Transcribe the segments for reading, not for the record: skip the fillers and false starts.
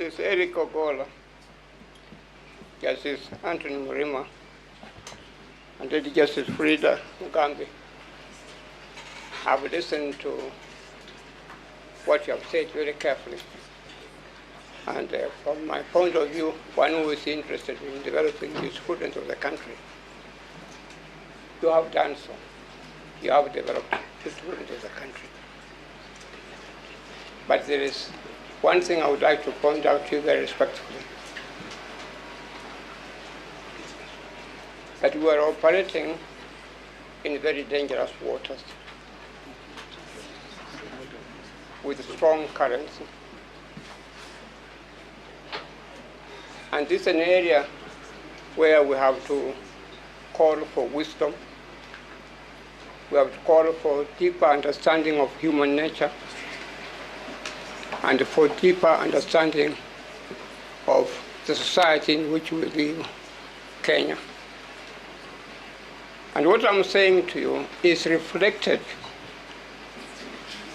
Justice Eric Ogola, Justice Anthony Murima, and Lady Justice Frida Mugambi. I've listened to what you have said very carefully. And from my point of view, one who is interested in developing the students of the country, you have done so. You have developed the students of the country. But there is one thing I would like to point out to you very respectfully. That we are operating in very dangerous waters with strong currents. And this is an area where we have to call for wisdom. We have to call for deeper understanding of human nature and for deeper understanding of the society in which we live, Kenya. And what I'm saying to you is reflected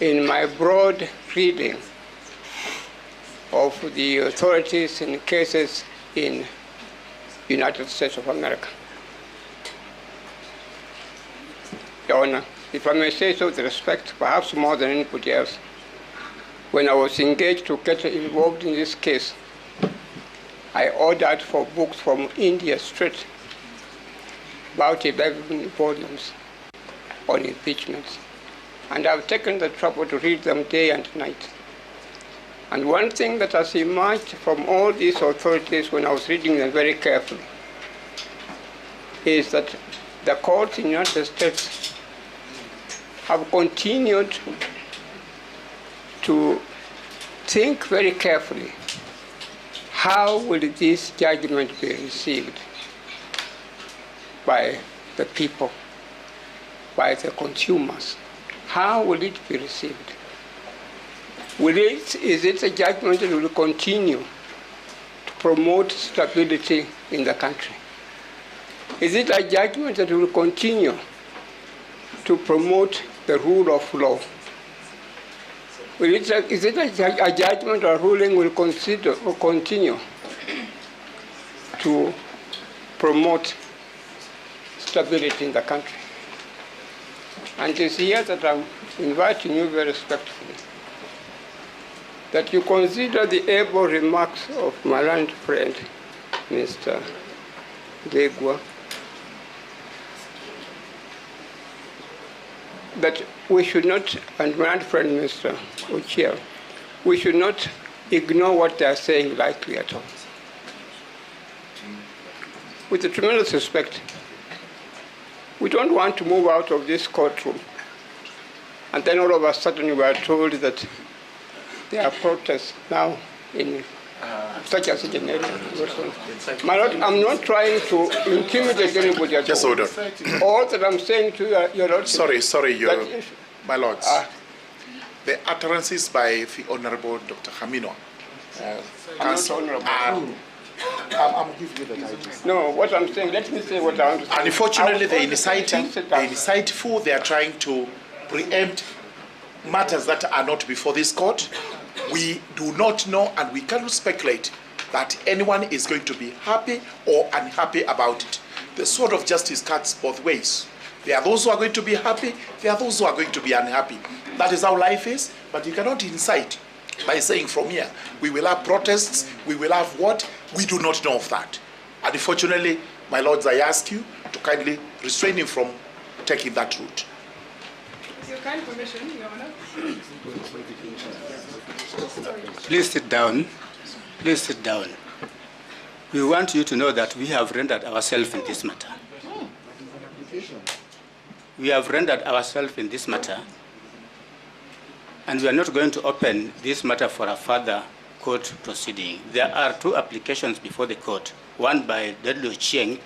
in my broad reading of the authorities in cases in United States of America. Your Honor, if I may say so with respect, perhaps more than anybody else, when I was engaged to get involved in this case, I ordered for books from India straight, about 11 volumes on impeachments. And I've taken the trouble to read them day and night. And one thing that has emerged from all these authorities when I was reading them very carefully is that the courts in the United States have continued to think very carefully, how will this judgment be received by the people, by the consumers? How will it be received? Is it a judgment that will continue to promote stability in the country? Is it a judgment that will continue to promote the rule of law? Is it a judgment or ruling will continue to promote stability in the country? And it is here that I'm inviting you very respectfully that you consider the able remarks of my learned friend, Mr. Legwa, that we should not, and my friend Mr. Ochiel, we should not ignore what they are saying lightly at all. With a tremendous respect, we don't want to move out of this courtroom and then all of a sudden we are told that there are protests now in such and such an area. My Lord, I'm not trying to intimidate anybody at all. Just order. All that I'm saying to you, Your Lord. Sorry, my lords. The utterances by the Honorable Dr. Khaminwa. I'm giving you the title. No, what I'm saying, let me say what I want to say. Unfortunately, they're insightful. They are trying to preempt matters that are not before this court. We do not know and we cannot speculate that anyone is going to be happy or unhappy about it. The sword of justice cuts both ways. There are those who are going to be happy, there are those who are going to be unhappy. That is how life is, but you cannot incite by saying from here, we will have protests, we will have what? We do not know of that. And unfortunately, my lords, I ask you to kindly restrain him from taking that route. With your kind permission, Your Honor. Please sit down. Please sit down. We want you to know that we have rendered ourselves in this matter. We have rendered ourselves in this matter, and we are not going to open this matter for a further court proceeding. There are two applications before the court, one by Dedlo Chieng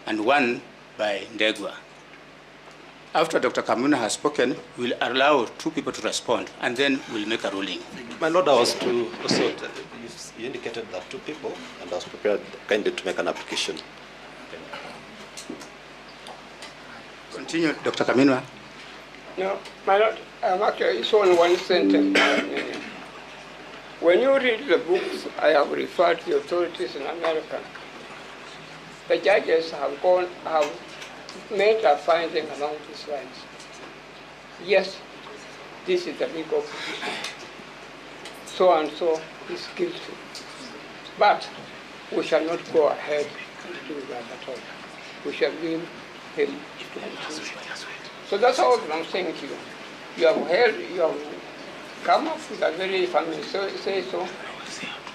and one by Ndegwa. After Dr. Khaminwa has spoken, we'll allow two people to respond, and then we'll make a ruling. My Lord, I was to also, you indicated that two people, and I was prepared kindly to make an application. Continue, Dr. Khaminwa. No, my Lord, I'm actually, it's only one sentence. when you read the books I have referred to the authorities in America, the judges have made a finding along these lines. Yes, this is the legal position. So and so is guilty. But we shall not go ahead and do that at all. We shall leave him to continue. So that's all I'm saying to you. You have come up with a very, if I may say so,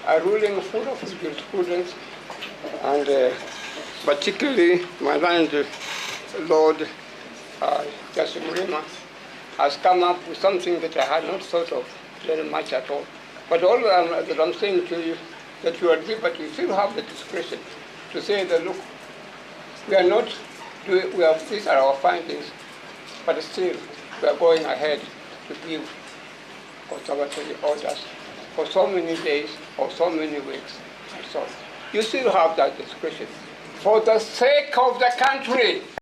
a ruling full of jurisprudence, and particularly my landlord, Justice Murima, has come up with something that I had not thought of very much at all. But all that I'm saying to you, that you are at liberty, you still have the discretion to say that, look, we are not doing, these are our findings, but still we are going ahead to give conservatory orders for so many days or so many weeks and so on. You still have that discretion for the sake of the country.